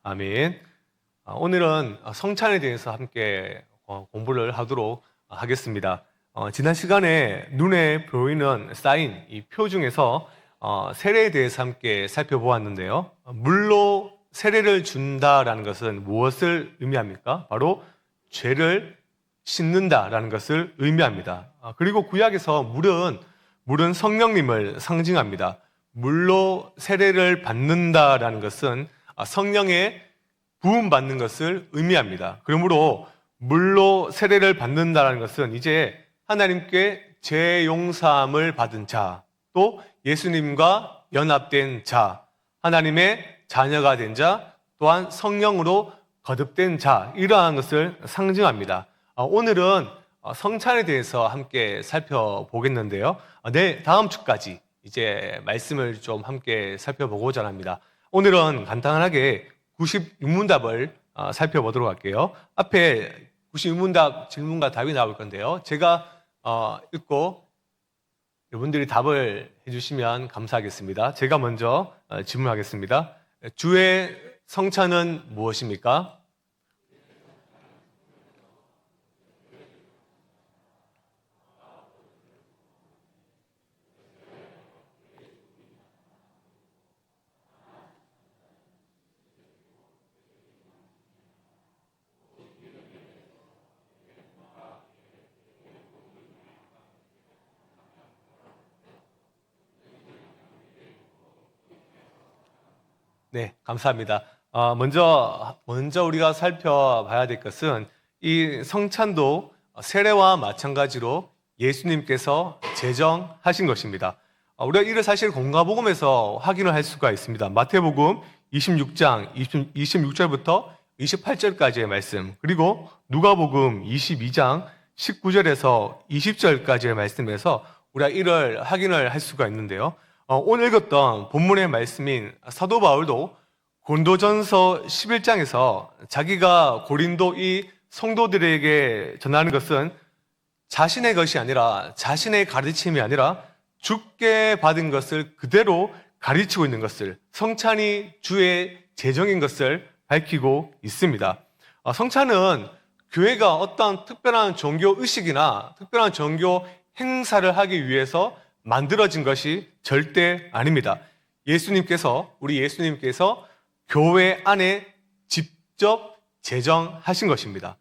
아멘. 오늘은 성찬에 대해서 함께 공부를 하도록 하겠습니다. 지난 시간에 눈에 보이는 사인, 이 표 중에서 세례에 대해서 함께 살펴보았는데요. 물로 세례를 준다라는 것은 무엇을 의미합니까? 바로 죄를 씻는다라는 것을 의미합니다. 그리고 구약에서 물은 성령님을 상징합니다. 물로 세례를 받는다라는 것은 성령의 부음받는 것을 의미합니다. 그러므로 물로 세례를 받는다는 것은 이제 하나님께 죄 용서함을 받은 자, 또 예수님과 연합된 자, 하나님의 자녀가 된 자, 또한 성령으로 거듭된 자, 이러한 것을 상징합니다. 오늘은 성찬에 대해서 함께 살펴보겠는데요. 다음 주까지 이제 말씀을 좀 함께 살펴보고자 합니다. 오늘은 간단하게 96문답을 살펴보도록 할게요. 앞에 96문답 질문과 답이 나올 건데요. 제가 읽고 여러분들이 답을 해주시면 감사하겠습니다. 제가 먼저 질문하겠습니다. 주의 성찬은 무엇입니까? 네, 감사합니다. 먼저 우리가 살펴봐야 될 것은 이 성찬도 세례와 마찬가지로 예수님께서 제정하신 것입니다. 우리가 이를 사실 공가복음에서 확인을 할 수가 있습니다. 마태복음 26장 26절부터 28절까지의 말씀, 그리고 누가복음 22장 19절에서 20절까지의 말씀에서 우리가 이를 확인을 할 수가 있는데요. 오늘 읽었던 본문의 말씀인 사도 바울도 고린도전서 11장에서 자기가 고린도 이 성도들에게 전하는 것은 자신의 것이 아니라, 자신의 가르침이 아니라 주께 받은 것을 그대로 가르치고 있는 것을, 성찬이 주의 제정인 것을 밝히고 있습니다. 성찬은 교회가 어떤 특별한 종교 의식이나 특별한 종교 행사를 하기 위해서 만들어진 것이 절대 아닙니다. 우리 예수님께서 교회 안에 직접 제정하신 것입니다.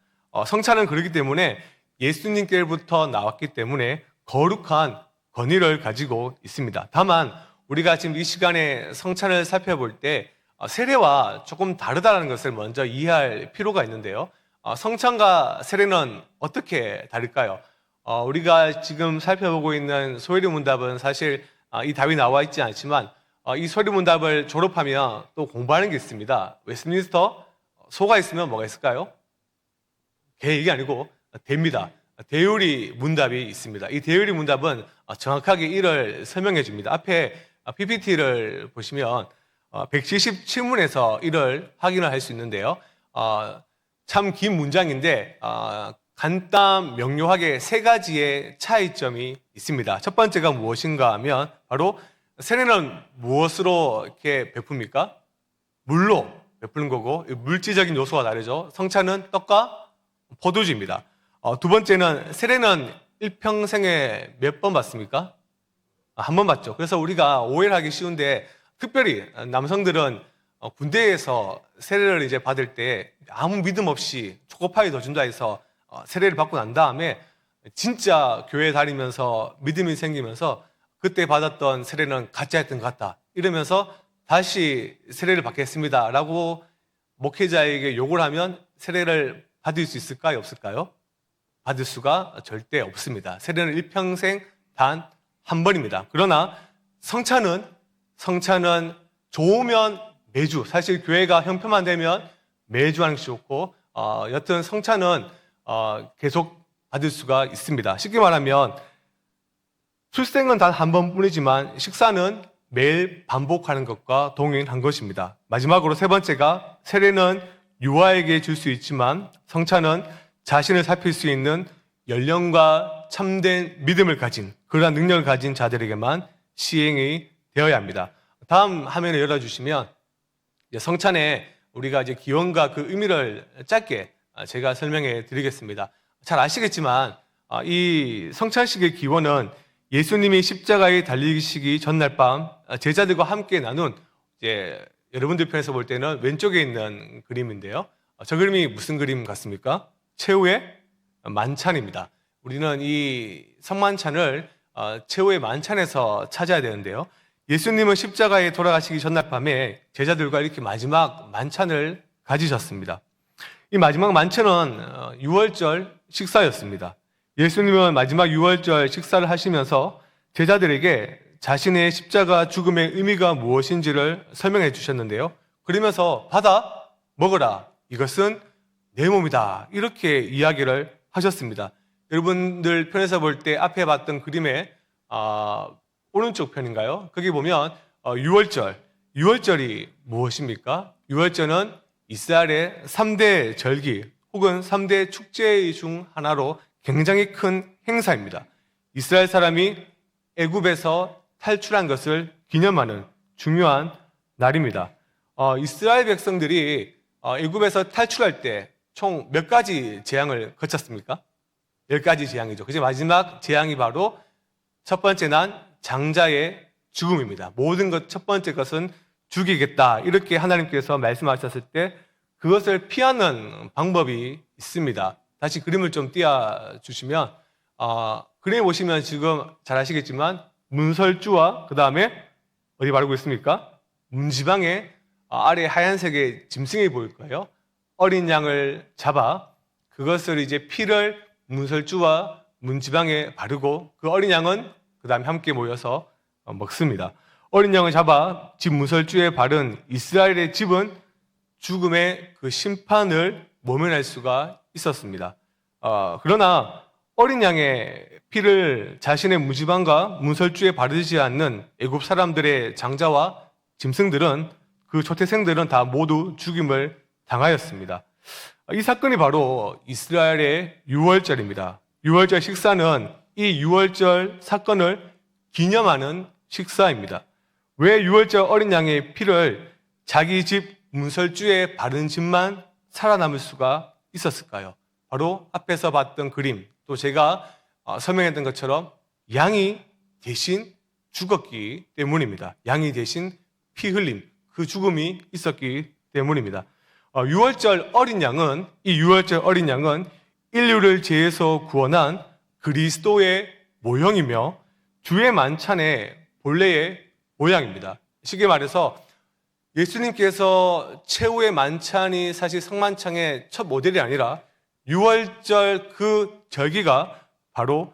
성찬은 그렇기 때문에 예수님께로부터 나왔기 때문에 거룩한 권위를 가지고 있습니다. 다만 우리가 지금 이 시간에 성찬을 살펴볼 때 세례와 조금 다르다는 것을 먼저 이해할 필요가 있는데요. 성찬과 세례는 어떻게 다를까요? 우리가 지금 살펴보고 있는 소요리문답은 사실 이 답이 나와 있지 않지만 이 소요리문답을 졸업하면 또 공부하는 게 있습니다. 웨스트민스터 소가 있으면 뭐가 있을까요? 개, 이게 아니고 대입니다. 대요리 문답이 있습니다. 이 대요리 문답은 정확하게 이를 설명해 줍니다. 앞에 PPT를 보시면 177문에서 이를 확인을 할 수 있는데요. 참 긴 문장인데 간단 명료하게 세 가지의 차이점이 있습니다. 첫 번째가 무엇인가 하면 바로 세례는 무엇으로 이렇게 베풉니까? 물로 베푸는 거고, 물질적인 요소가 다르죠. 성찬은 떡과 포도주입니다. 두 번째는 세례는 일평생에 몇 번 받습니까? 한 번 받죠. 그래서 우리가 오해를 하기 쉬운데, 특별히 남성들은 군대에서 세례를 이제 받을 때 아무 믿음 없이 초코파이 더 준다 해서 세례를 받고 난 다음에 진짜 교회 다니면서 믿음이 생기면서 그때 받았던 세례는 가짜였던 것 같다 이러면서 다시 세례를 받겠습니다 라고 목회자에게 욕을 하면 세례를 받을 수 있을까요? 없을까요? 받을 수가 절대 없습니다. 세례는 일평생 단 한 번입니다. 그러나 성찬은 좋으면 매주, 사실 교회가 형편만 되면 매주 하는 것이 좋고, 여튼 성찬은 계속 받을 수가 있습니다. 쉽게 말하면 출생은 단 한 번뿐이지만 식사는 매일 반복하는 것과 동일한 것입니다. 마지막으로 세 번째가 세례는 유아에게 줄 수 있지만 성찬은 자신을 살필 수 있는 연령과 참된 믿음을 가진, 그러한 능력을 가진 자들에게만 시행이 되어야 합니다. 다음 화면을 열어주시면 성찬에 우리가 이제 기원과 그 의미를 짧게 제가 설명해 드리겠습니다. 잘 아시겠지만 이 성찬식의 기원은 예수님이 십자가에 달리시기 전날 밤 제자들과 함께 나눈, 이제 여러분들 편에서 볼 때는 왼쪽에 있는 그림인데요. 저 그림이 무슨 그림 같습니까? 최후의 만찬입니다. 우리는 이 성만찬을 최후의 만찬에서 찾아야 되는데요. 예수님은 십자가에 돌아가시기 전날 밤에 제자들과 이렇게 마지막 만찬을 가지셨습니다. 이 마지막 만찬은 유월절 식사였습니다. 예수님은 마지막 유월절 식사를 하시면서 제자들에게 자신의 십자가 죽음의 의미가 무엇인지를 설명해 주셨는데요. 그러면서 받아 먹어라, 이것은 내 몸이다, 이렇게 이야기를 하셨습니다. 여러분들 편에서 볼 때 앞에 봤던 그림의 오른쪽 편인가요? 거기 보면 유월절이 무엇입니까? 유월절은 이스라엘의 3대 절기 혹은 3대 축제 중 하나로 굉장히 큰 행사입니다. 이스라엘 사람이 애굽에서 탈출한 것을 기념하는 중요한 날입니다. 이스라엘 백성들이 애굽에서 탈출할 때 총 몇 가지 재앙을 거쳤습니까? 10가지 재앙이죠. 그중 마지막 재앙이 바로 첫 번째 난 장자의 죽음입니다. 모든 것 첫 번째 것은 죽이겠다, 이렇게 하나님께서 말씀하셨을 때 그것을 피하는 방법이 있습니다. 다시 그림을 좀 띄워주시면 그림에 보시면 지금 잘 아시겠지만 문설주와 그 다음에 어디 바르고 있습니까? 문지방에 아래 하얀색의 짐승이 보일 거예요. 어린 양을 잡아 그것을 이제 피를 문설주와 문지방에 바르고 그 어린 양은 그 다음에 함께 모여서 먹습니다. 어린 양을 잡아 집 문설주에 바른 이스라엘의 집은 죽음의 그 심판을 모면할 수가 있었습니다. 그러나 어린 양의 피를 자신의 문지방과 문설주에 바르지 않는 애굽 사람들의 장자와 짐승들은, 그 초태생들은 다 모두 죽임을 당하였습니다. 이 사건이 바로 이스라엘의 유월절입니다. 유월절 식사는 이 유월절 사건을 기념하는 식사입니다. 왜 유월절 어린 양의 피를 자기 집 문설주에 바른 집만 살아남을 수가 있었을까요? 바로 앞에서 봤던 그림, 또 제가 설명했던 것처럼 양이 대신 죽었기 때문입니다. 양이 대신 피 흘림, 그 죽음이 있었기 때문입니다. 유월절 어린 양은, 이 유월절 어린 양은 인류를 죄에서 구원한 그리스도의 모형이며 주의 만찬의 본래의 모양입니다. 쉽게 말해서 예수님께서 최후의 만찬이 사실 성만찬의 첫 모델이 아니라 유월절 그 절기가 바로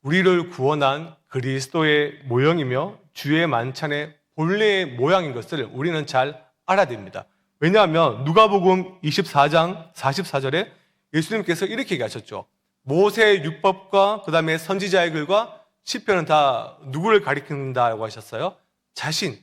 우리를 구원한 그리스도의 모형이며 주의 만찬의 본래의 모양인 것을 우리는 잘 알아야 됩니다. 왜냐하면 누가복음 24장 44절에 예수님께서 이렇게 얘기하셨죠. 모세의 율법과 그 다음에 선지자의 글과 시편은 다 누구를 가리킨다고 하셨어요? 자신,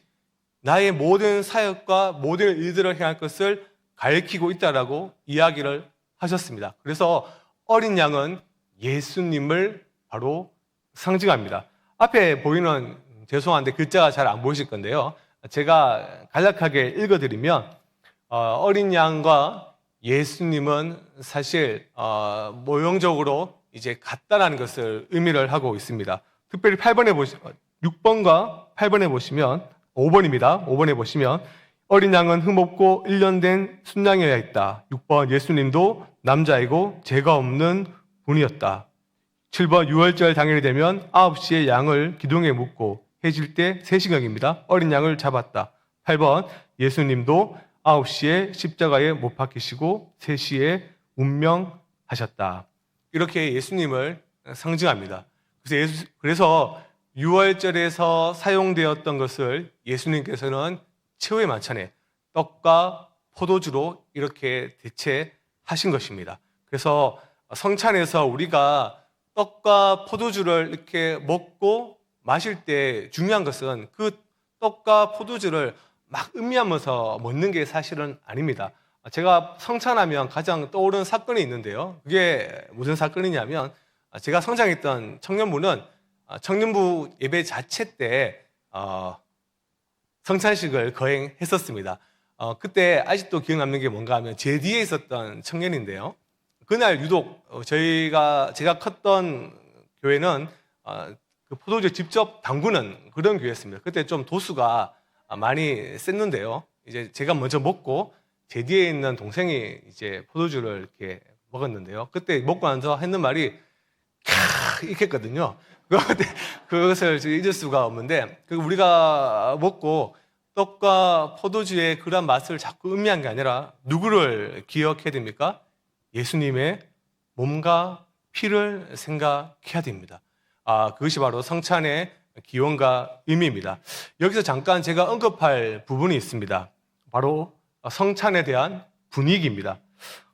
나의 모든 사역과 모든 일들을 행할 것을 가리키고 있다라고 이야기를 하셨습니다. 그래서 어린 양은 예수님을 바로 상징합니다. 앞에 보이는, 죄송한데 글자가 잘 안 보이실 건데요. 제가 간략하게 읽어드리면 어린 양과 예수님은 사실 모형적으로 이제 같다라는 것을 의미를 하고 있습니다. 특별히 6번과 8번에 보시면 5번입니다. 5번에 보시면 어린 양은 흠없고 1년 된 순양이어야 했다. 6번 예수님도 남자이고 죄가 없는 분이었다. 7번 유월절 당일이 되면 9시에 양을 기둥에 묶고 해질 때 3시경입니다. 어린 양을 잡았다. 8번 예수님도 9시에 십자가에 못 박히시고 3시에 운명하셨다. 이렇게 예수님을 상징합니다. 그래서 유월절에서 사용되었던 것을 예수님께서는 최후의 만찬에 떡과 포도주로 이렇게 대체하신 것입니다. 그래서 성찬에서 우리가 떡과 포도주를 이렇게 먹고 마실 때 중요한 것은 그 떡과 포도주를 막 음미하면서 먹는 게 사실은 아닙니다. 제가 성찬하면 가장 떠오르는 사건이 있는데요. 그게 무슨 사건이냐면 제가 성장했던 청년부는 청년부 예배 자체 때 성찬식을 거행했었습니다. 그때 아직도 기억 남는 게 뭔가 하면 제 뒤에 있었던 청년인데요. 그날 유독 제가 컸던 교회는 그 포도주 직접 담그는 그런 교회였습니다. 그때 좀 도수가 많이 셌는데요. 이제 제가 먼저 먹고 제 뒤에 있는 동생이 이제 포도주를 이렇게 먹었는데요. 그때 먹고 나서 했는 말이 이렇게 했거든요. 그것을 잊을 수가 없는데, 우리가 먹고 떡과 포도주의 그런 맛을 자꾸 음미한 게 아니라 누구를 기억해야 됩니까? 예수님의 몸과 피를 생각해야 됩니다. 그것이 바로 성찬의 기원과 의미입니다. 여기서 잠깐 제가 언급할 부분이 있습니다. 바로 성찬에 대한 분위기입니다.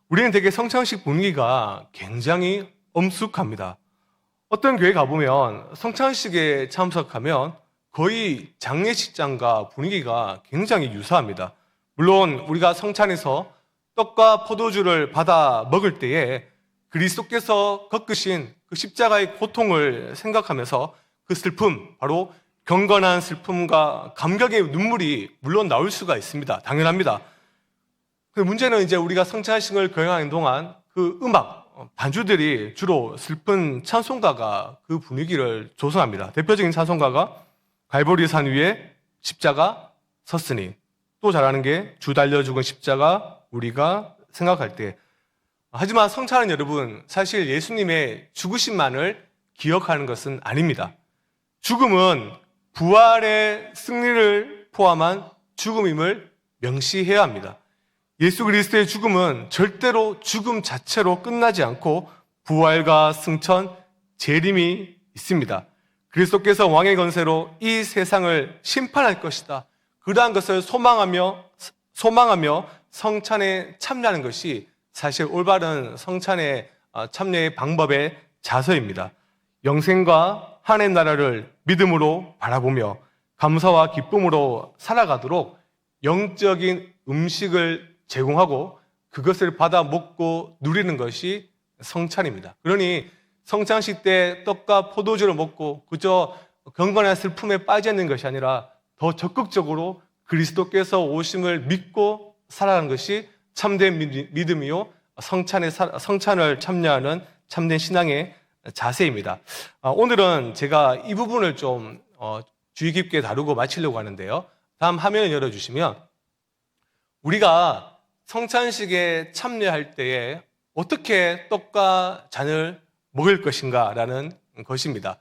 우리는 되게 성찬식 분위기가 굉장히 엄숙합니다. 어떤 교회 가보면 성찬식에 참석하면 거의 장례식장과 분위기가 굉장히 유사합니다. 물론 우리가 성찬에서 떡과 포도주를 받아 먹을 때에 그리스도께서 겪으신 그 십자가의 고통을 생각하면서 그 슬픔, 바로 경건한 슬픔과 감격의 눈물이 물론 나올 수가 있습니다. 당연합니다. 그 문제는 이제 우리가 성찬식을 거행하는 동안 그 반주들이 주로 슬픈 찬송가가 그 분위기를 조성합니다. 대표적인 찬송가가 갈보리산 위에 십자가 섰으니, 또 잘하는 게 주 달려 죽은 십자가 우리가 생각할 때. 하지만 성찬은 여러분, 사실 예수님의 죽으심만을 기억하는 것은 아닙니다. 죽음은 부활의 승리를 포함한 죽음임을 명시해야 합니다. 예수 그리스도의 죽음은 절대로 죽음 자체로 끝나지 않고 부활과 승천, 재림이 있습니다. 그리스도께서 왕의 권세로 이 세상을 심판할 것이다. 그러한 것을 소망하며 성찬에 참여하는 것이 사실 올바른 성찬에 참여의 방법의 자서입니다. 영생과 하나님 나라를 믿음으로 바라보며 감사와 기쁨으로 살아가도록 영적인 음식을 제공하고 그것을 받아 먹고 누리는 것이 성찬입니다. 그러니 성찬식 때 떡과 포도주를 먹고 그저 경건한 슬픔에 빠져 있는 것이 아니라 더 적극적으로 그리스도께서 오심을 믿고 살아가는 것이 참된 믿음이요 성찬을 참여하는 참된 신앙의 자세입니다. 오늘은 제가 이 부분을 좀 주의 깊게 다루고 마치려고 하는데요. 다음 화면을 열어주시면 우리가 성찬식에 참여할 때에 어떻게 떡과 잔을 먹을 것인가라는 것입니다.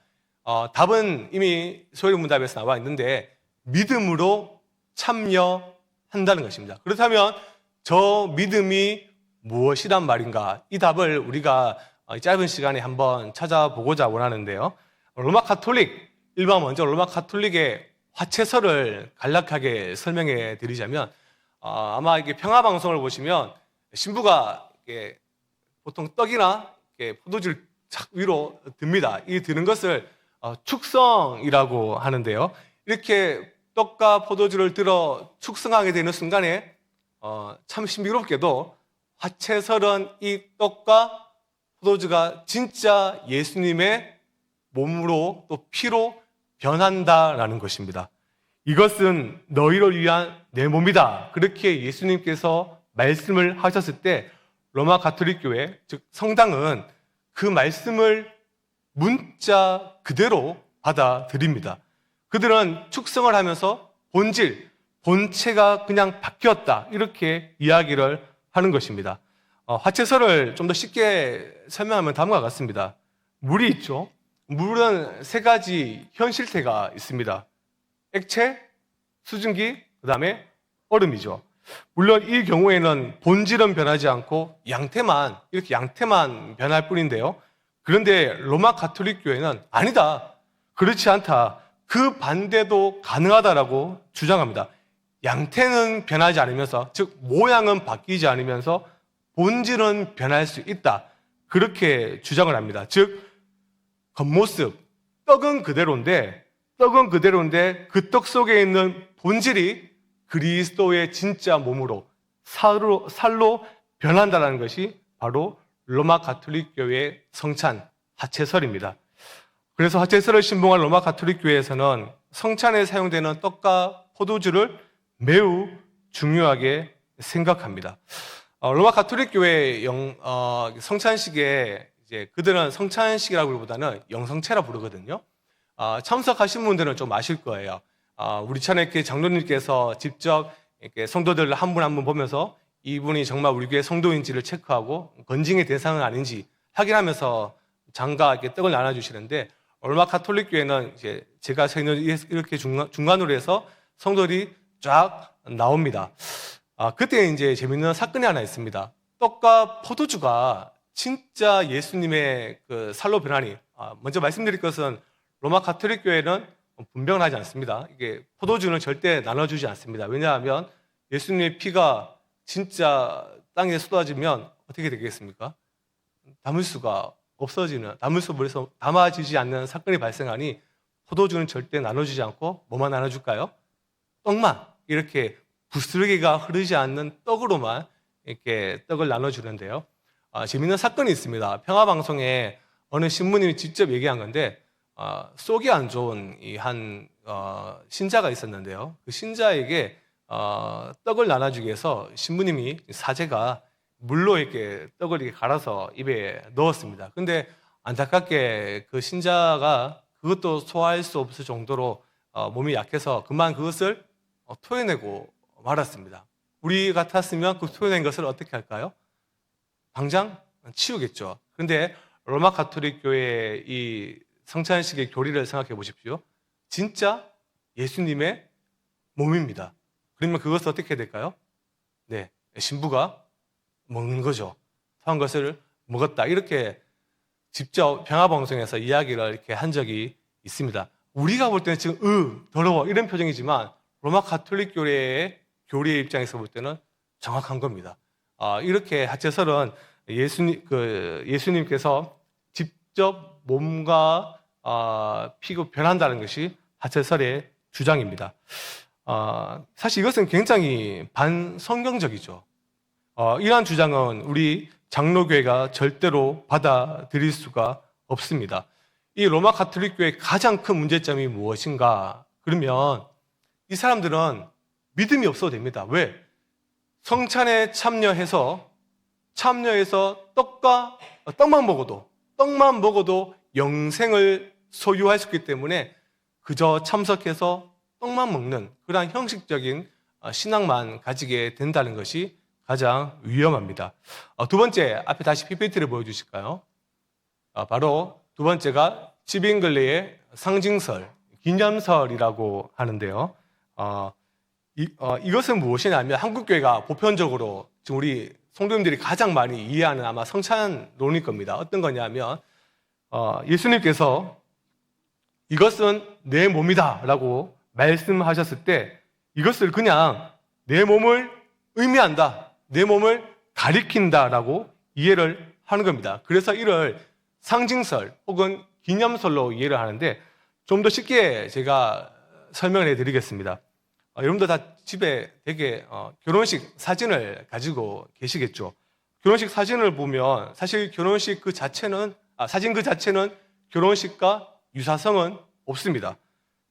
답은 이미 소요문답에서 나와 있는데 믿음으로 참여한다는 것입니다. 그렇다면 저 믿음이 무엇이란 말인가? 이 답을 우리가 짧은 시간에 한번 찾아보고자 원하는데요. 먼저 로마 카톨릭의 화채설을 간략하게 설명해 드리자면 아마 이게 평화방송을 보시면 신부가 이렇게 보통 떡이나 이렇게 포도주를 착 위로 듭니다. 이 드는 것을 축성이라고 하는데요. 이렇게 떡과 포도주를 들어 축성하게 되는 순간에 참 신비롭게도 화채설은 이 떡과 포도주가 진짜 예수님의 몸으로 또 피로 변한다라는 것입니다. 이것은 너희를 위한 내 몸이다. 그렇게 예수님께서 말씀을 하셨을 때 로마 가톨릭 교회, 즉 성당은 그 말씀을 문자 그대로 받아들입니다. 그들은 축성을 하면서 본체가 그냥 바뀌었다. 이렇게 이야기를 하는 것입니다. 화채설을 좀 더 쉽게 설명하면 다음과 같습니다. 물이 있죠. 물은 세 가지 현실태가 있습니다. 액체, 수증기, 그 다음에 얼음이죠. 물론 이 경우에는 본질은 변하지 않고 양태만 변할 뿐인데요. 그런데 로마 가톨릭 교회는 아니다. 그렇지 않다. 그 반대도 가능하다라고 주장합니다. 양태는 변하지 않으면서, 즉 모양은 바뀌지 않으면서 본질은 변할 수 있다. 그렇게 주장을 합니다. 즉 겉모습, 떡은 그대로인데 그 떡 속에 있는 본질이 그리스도의 진짜 몸으로 살로 변한다는 것이 바로 로마 가톨릭 교회의 성찬, 화채설입니다. 그래서 화채설을 신봉한 로마 가톨릭 교회에서는 성찬에 사용되는 떡과 포도주를 매우 중요하게 생각합니다. 로마 가톨릭 교회 성찬식에 이제 그들은 성찬식이라고 하기보다는 영성체라 부르거든요. 참석하신 분들은 좀 아실 거예요. 우리 찬양교회 장로님께서 직접 이렇게 성도들 한 분 한 분 보면서 이분이 정말 우리 교회 성도인지를 체크하고 건징의 대상은 아닌지 확인하면서 장과 이렇게 떡을 나눠주시는데, 로마 가톨릭 교회는 이제 제가 서 있는 이렇게 중간으로 해서 성도들이 쫙 나옵니다. 그때 이제 재밌는 사건이 하나 있습니다. 떡과 포도주가 진짜 예수님의 그 살로 변하니, 먼저 말씀드릴 것은 로마 가톨릭 교회는 분명을 하지 않습니다. 이게 포도주는 절대 나눠주지 않습니다. 왜냐하면 예수님의 피가 진짜 땅에 쏟아지면 어떻게 되겠습니까? 담을 수가 없어지는, 담을 수 물에서 담아지지 않는 사건이 발생하니 포도주는 절대 나눠주지 않고 뭐만 나눠줄까요? 떡만, 이렇게 부스러기가 흐르지 않는 떡으로만 이렇게 떡을 나눠주는데요. 재밌는 사건이 있습니다. 평화방송에 어느 신부님이 직접 얘기한 건데, 속이 안 좋은 신자가 있었는데요. 그 신자에게 떡을 나눠주기 위해서 신부님이 사제가 물로 이렇게 떡을 이렇게 갈아서 입에 넣었습니다. 근데 안타깝게 그 신자가 그것도 소화할 수 없을 정도로 몸이 약해서 그만 그것을 토해내고 말았습니다. 우리 같았으면 그 토해낸 것을 어떻게 할까요? 당장 치우겠죠. 그런데 로마 가톨릭 교회의 이 성찬식의 교리를 생각해 보십시오. 진짜 예수님의 몸입니다. 그러면 그것을 어떻게 될까요? 네, 신부가 먹는 거죠. 토한 것을 먹었다. 이렇게 직접 평화방송에서 이야기를 이렇게 한 적이 있습니다. 우리가 볼 때는 지금 더러워 이런 표정이지만 로마 가톨릭 교회의 교리의 입장에서 볼 때는 정확한 겁니다. 이렇게 하체설은 예수님께서 직접 몸과 피가 변한다는 것이 하체설의 주장입니다. 사실 이것은 굉장히 반성경적이죠. 이러한 주장은 우리 장로교회가 절대로 받아들일 수가 없습니다. 이 로마 가톨릭 교회의 가장 큰 문제점이 무엇인가? 그러면 이 사람들은 믿음이 없어도 됩니다. 왜? 성찬에 참여해서 떡만 먹어도 영생을 소유할 수 있기 때문에 그저 참석해서 떡만 먹는 그러한 형식적인 신앙만 가지게 된다는 것이 가장 위험합니다. 두 번째, 앞에 다시 PPT를 보여주실까요? 바로 두 번째가 지빙글레의 상징설, 기념설이라고 하는데요. 이것은 무엇이냐면 한국교회가 보편적으로 지금 우리 성도님들이 가장 많이 이해하는 아마 성찬론일 겁니다. 어떤 거냐면 예수님께서 이것은 내 몸이다 라고 말씀하셨을 때 이것을 그냥 내 몸을 의미한다, 내 몸을 가리킨다 라고 이해를 하는 겁니다. 그래서 이를 상징설 혹은 기념설로 이해를 하는데, 좀 더 쉽게 제가 설명을 해드리겠습니다. 여러분들 다 집에 되게 결혼식 사진을 가지고 계시겠죠. 결혼식 사진을 보면 사실 결혼식 그 자체는 사진 그 자체는 결혼식과 유사성은 없습니다.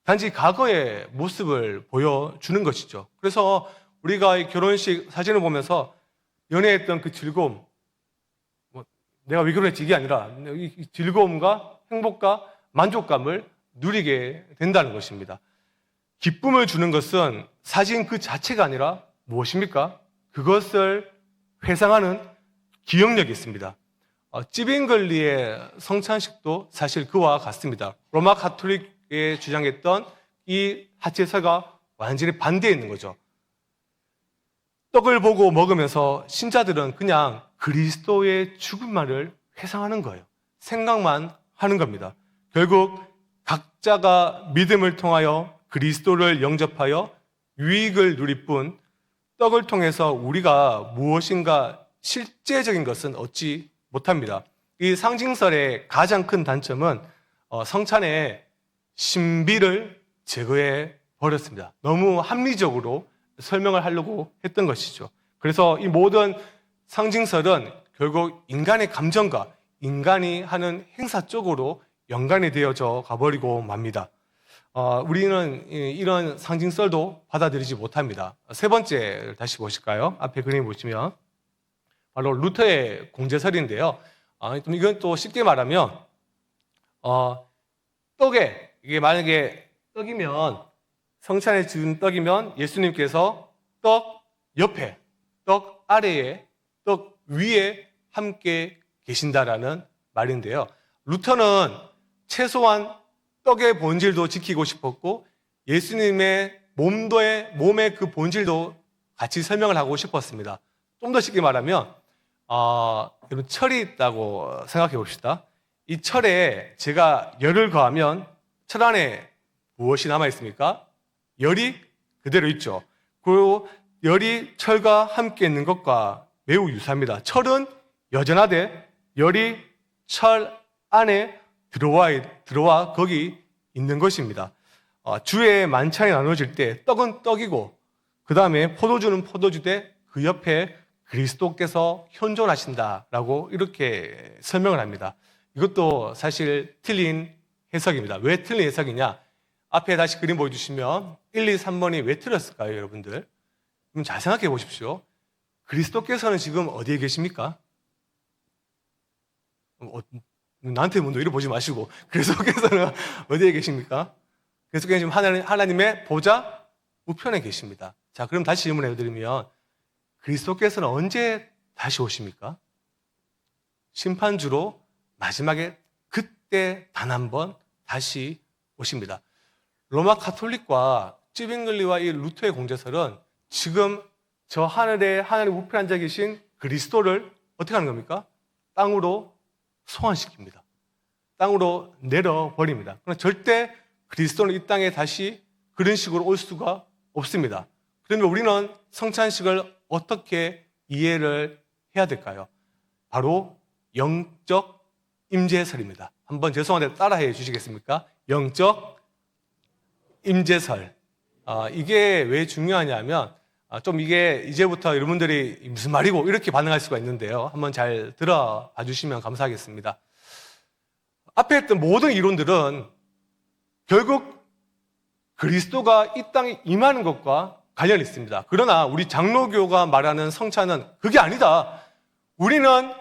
단지 과거의 모습을 보여주는 것이죠. 그래서 우리가 이 결혼식 사진을 보면서 연애했던 그 즐거움, 내가 왜 결혼했지 이게 아니라 이 즐거움과 행복과 만족감을 누리게 된다는 것입니다. 기쁨을 주는 것은 사진 그 자체가 아니라 무엇입니까? 그것을 회상하는 기억력이 있습니다. 찌빙글리의 성찬식도 사실 그와 같습니다. 로마 가톨릭에 주장했던 이 하체사가 완전히 반대에 있는 거죠. 떡을 보고 먹으면서 신자들은 그냥 그리스도의 죽음만을 회상하는 거예요. 생각만 하는 겁니다. 결국 각자가 믿음을 통하여 그리스도를 영접하여 유익을 누릴 뿐 떡을 통해서 우리가 무엇인가 실제적인 것은 얻지 못합니다. 이 상징설의 가장 큰 단점은 성찬의 신비를 제거해 버렸습니다. 너무 합리적으로 설명을 하려고 했던 것이죠. 그래서 이 모든 상징설은 결국 인간의 감정과 인간이 하는 행사 쪽으로 연관이 되어져 가버리고 맙니다. 우리는 이런 상징설도 받아들이지 못합니다. 세 번째 다시 보실까요? 앞에 그림 보시면 바로 루터의 공제설인데요. 이건 또 쉽게 말하면 떡에 이게 만약에 떡이면 성찬에 준 떡이면 예수님께서 떡 옆에, 떡 아래에, 떡 위에 함께 계신다라는 말인데요. 루터는 최소한 떡의 본질도 지키고 싶었고 예수님의 몸의 그 본질도 같이 설명을 하고 싶었습니다. 좀 더 쉽게 말하면 여러분 철이 있다고 생각해 봅시다. 이 철에 제가 열을 가하면 철 안에 무엇이 남아 있습니까? 열이 그대로 있죠. 그리고 열이 철과 함께 있는 것과 매우 유사합니다. 철은 여전하되 열이 철 안에 들어와 거기 있는 것입니다. 주의 만찬이 나눠질 때 떡은 떡이고 그 다음에 포도주는 포도주되 그 옆에 그리스도께서 현존하신다라고 이렇게 설명을 합니다. 이것도 사실 틀린 해석입니다. 왜 틀린 해석이냐? 앞에 다시 그림 보여주시면 1, 2, 3번이 왜 틀렸을까요, 여러분들? 그럼 잘 생각해 보십시오. 그리스도께서는 지금 어디에 계십니까? 나한테 먼저 이래 보지 마시고 그리스도께서는 어디에 계십니까? 그리스도께서는 지금 하나님의 보좌 우편에 계십니다. 자, 그럼 다시 질문해 드리면 그리스도께서는 언제 다시 오십니까? 심판주로 마지막에 그때 단 한 번 다시 오십니다. 로마 카톨릭과 찌빙글리와 이 루터의 공제설은 지금 저 하늘에 하나님 우편에 앉아 계신 그리스도를 어떻게 하는 겁니까? 땅으로 소환시킵니다. 땅으로 내려버립니다. 그러나 절대 그리스도는 이 땅에 다시 그런 식으로 올 수가 없습니다. 그러면 우리는 성찬식을 어떻게 이해를 해야 될까요? 바로 영적 임재설입니다. 한번 죄송한데 따라해 주시겠습니까? 영적 임재설. 이게 왜 중요하냐면 좀 이게 이제부터 여러분들이 무슨 말이고 이렇게 반응할 수가 있는데요. 한번 잘 들어봐 주시면 감사하겠습니다. 앞에 했던 모든 이론들은 결국 그리스도가 이 땅에 임하는 것과 관련이 있습니다. 그러나 우리 장로교가 말하는 성찬은 그게 아니다. 우리는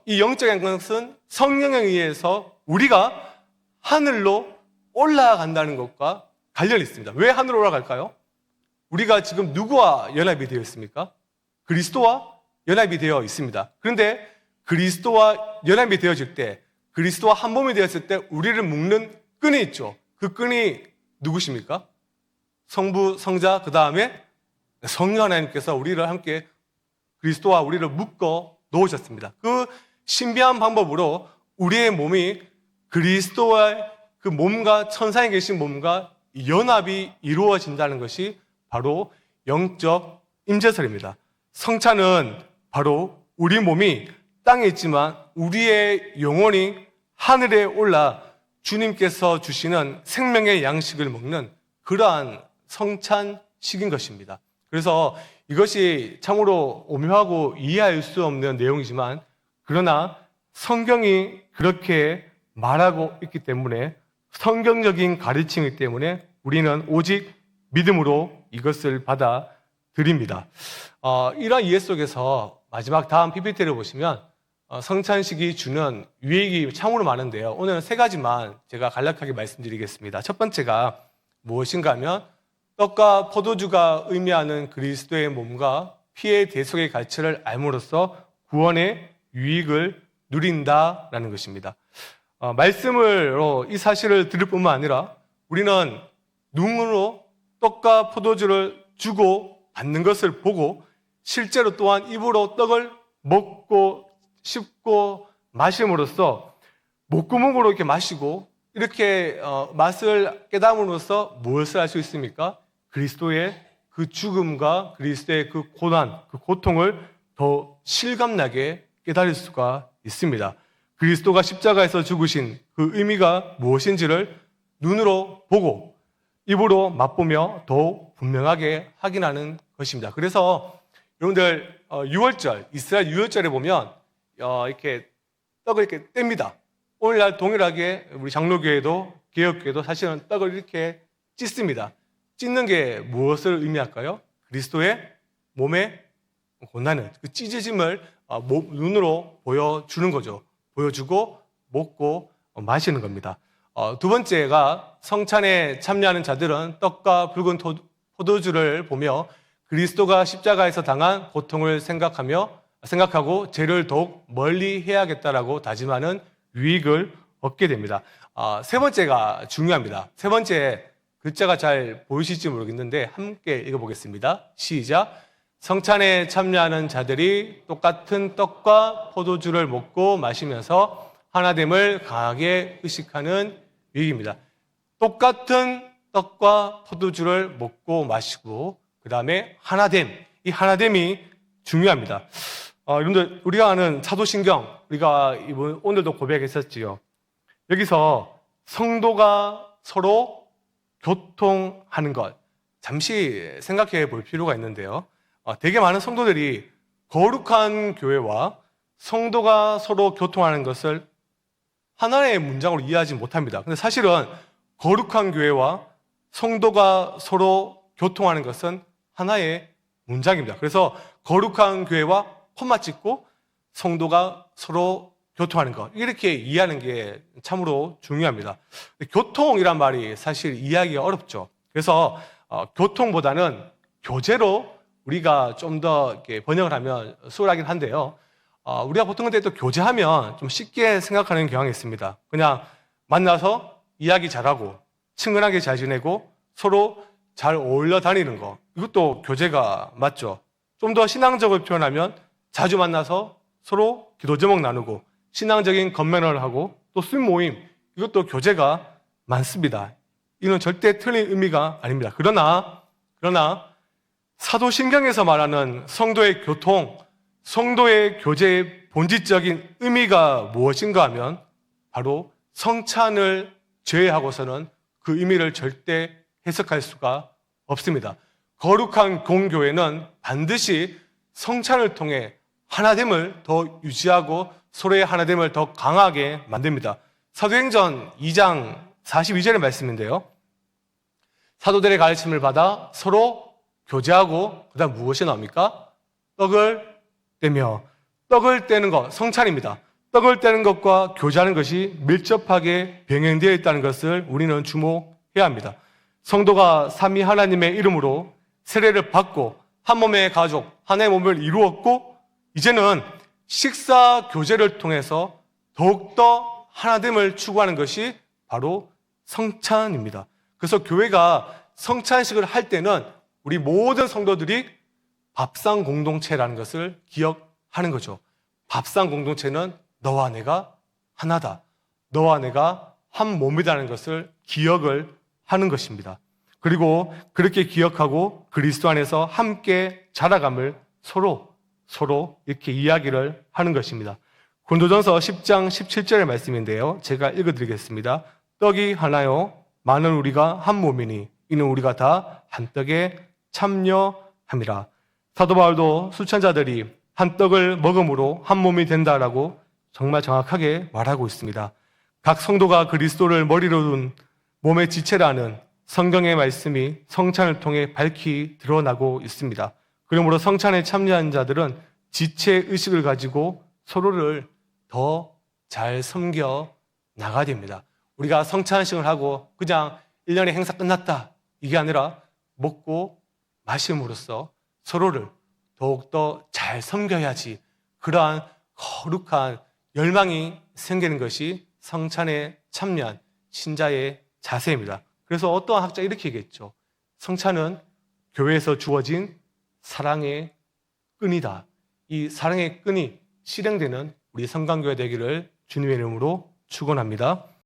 이 영적인 것은 성령에 의해서 우리가 하늘로 올라간다는 것과 관련이 있습니다. 왜 하늘로 올라갈까요? 우리가 지금 누구와 연합이 되어 있습니까? 그리스도와 연합이 되어 있습니다. 그런데 그리스도와 연합이 되어질 때, 그리스도와 한 몸이 되었을 때 우리를 묶는 끈이 있죠. 그 끈이 누구십니까? 성부, 성자, 그 다음에 성령 하나님께서 우리를 함께 그리스도와 우리를 묶어 놓으셨습니다. 그 신비한 방법으로 우리의 몸이 그리스도와 그 몸과 천상에 계신 몸과 연합이 이루어진다는 것이 바로 영적 임재설입니다. 성찬은 바로 우리 몸이 땅에 있지만 우리의 영혼이 하늘에 올라 주님께서 주시는 생명의 양식을 먹는 그러한 성찬식인 것입니다. 그래서 이것이 참으로 오묘하고 이해할 수 없는 내용이지만 그러나 성경이 그렇게 말하고 있기 때문에 성경적인 가르침이기 때문에 우리는 오직 믿음으로 이것을 받아들입니다. 이러한 이해 속에서 마지막 다음 PPT를 보시면 성찬식이 주는 유익이 참으로 많은데요. 오늘은 세 가지만 제가 간략하게 말씀드리겠습니다. 첫 번째가 무엇인가 하면 떡과 포도주가 의미하는 그리스도의 몸과 피의 대속의 가치를 알므로써 구원의 유익을 누린다라는 것입니다. 말씀으로 이 사실을 들을 뿐만 아니라 우리는 눈으로 떡과 포도주를 주고 받는 것을 보고 실제로 또한 입으로 떡을 먹고 씹고 마심으로써 목구멍으로 이렇게 마시고 이렇게 맛을 깨달음으로써 무엇을 할 수 있습니까? 그리스도의 그 죽음과 그리스도의 그 고난, 그 고통을 더 실감나게 깨달을 수가 있습니다. 그리스도가 십자가에서 죽으신 그 의미가 무엇인지를 눈으로 보고 입으로 맛보며 더욱 분명하게 확인하는 것입니다. 그래서 여러분들 유월절, 이스라엘 유월절에 보면 이렇게 떡을 이렇게 뗍니다. 오늘날 동일하게 우리 장로교회도 개혁교회도 사실은 떡을 이렇게 찢습니다. 찢는 게 무엇을 의미할까요? 그리스도의 몸에 고난을, 그 찢어짐을 눈으로 보여주는 거죠. 보여주고 먹고 마시는 겁니다. 두 번째가 성찬에 참여하는 자들은 떡과 붉은 포도주를 보며 그리스도가 십자가에서 당한 고통을 생각하고 죄를 더욱 멀리 해야겠다라고 다짐하는 유익을 얻게 됩니다. 세 번째가 중요합니다. 세 번째 글자가 잘 보이실지 모르겠는데 함께 읽어보겠습니다. 시작. 성찬에 참여하는 자들이 똑같은 떡과 포도주를 먹고 마시면서 하나됨을 강하게 의식하는 유익입니다. 똑같은 떡과 포도주를 먹고 마시고 그 다음에 하나됨, 이 하나됨이 중요합니다. 여러분들 우리가 아는 사도신경, 우리가 오늘도 고백했었지요. 여기서 성도가 서로 교통하는 것 잠시 생각해 볼 필요가 있는데요. 되게 많은 성도들이 거룩한 교회와 성도가 서로 교통하는 것을 하나의 문장으로 이해하지 못합니다. 근데 사실은 거룩한 교회와 성도가 서로 교통하는 것은 하나의 문장입니다. 그래서 거룩한 교회와 콤마 찍고 성도가 서로 교통하는 것, 이렇게 이해하는 게 참으로 중요합니다. 교통이란 말이 사실 이해하기가 어렵죠. 그래서 교통보다는 교제로 우리가 좀 더 번역을 하면 수월하긴 한데요. 우리가 보통 근데 또 교제하면 좀 쉽게 생각하는 경향이 있습니다. 그냥 만나서 이야기 잘하고 친근하게 잘 지내고 서로 잘 어울려 다니는 거, 이것도 교제가 맞죠. 좀 더 신앙적으로 표현하면 자주 만나서 서로 기도 제목 나누고 신앙적인 건면을 하고 또 술 모임, 이것도 교제가 많습니다. 이건 절대 틀린 의미가 아닙니다. 그러나 사도신경에서 말하는 성도의 교통, 성도의 교제의 본질적인 의미가 무엇인가 하면 바로 성찬을 제외하고서는 그 의미를 절대 해석할 수가 없습니다. 거룩한 공교회는 반드시 성찬을 통해 하나됨을 더 유지하고 서로의 하나됨을 더 강하게 만듭니다. 사도행전 2장 42절의 말씀인데요. 사도들의 가르침을 받아 서로 교제하고 그 다음 무엇이 나옵니까? 떡을 떼며, 떡을 떼는 것, 성찬입니다. 떡을 떼는 것과 교제하는 것이 밀접하게 병행되어 있다는 것을 우리는 주목해야 합니다. 성도가 삼위 하나님의 이름으로 세례를 받고 한 몸의 가족, 하나의 몸을 이루었고 이제는 식사 교제를 통해서 더욱더 하나됨을 추구하는 것이 바로 성찬입니다. 그래서 교회가 성찬식을 할 때는 우리 모든 성도들이 밥상 공동체라는 것을 기억하는 거죠. 밥상 공동체는 너와 내가 하나다. 너와 내가 한 몸이라는 것을 기억을 하는 것입니다. 그리고 그렇게 기억하고 그리스도 안에서 함께 자라감을 서로 이렇게 이야기를 하는 것입니다. 고린도전서 10장 17절의 말씀인데요. 제가 읽어드리겠습니다. 떡이 하나요, 많은 우리가 한 몸이니 이는 우리가 다 한 떡에 참여함이라. 사도 바울도 수천자들이 한 떡을 먹음으로 한 몸이 된다라고 정말 정확하게 말하고 있습니다. 각 성도가 그리스도를 머리로 둔 몸의 지체라는 성경의 말씀이 성찬을 통해 밝히 드러나고 있습니다. 그러므로 성찬에 참여한 자들은 지체 의식을 가지고 서로를 더 잘 섬겨 나가야 됩니다. 우리가 성찬식을 하고 그냥 1년의 행사 끝났다, 이게 아니라 먹고 마심으로써 서로를 더욱더 잘 섬겨야지, 그러한 거룩한 열망이 생기는 것이 성찬에 참여한 신자의 자세입니다. 그래서 어떠한 학자 이렇게 얘기했죠. 성찬은 교회에서 주어진 사랑의 끈이다. 이 사랑의 끈이 실행되는 우리 성강교회 되기를 주님의 이름으로 축원합니다.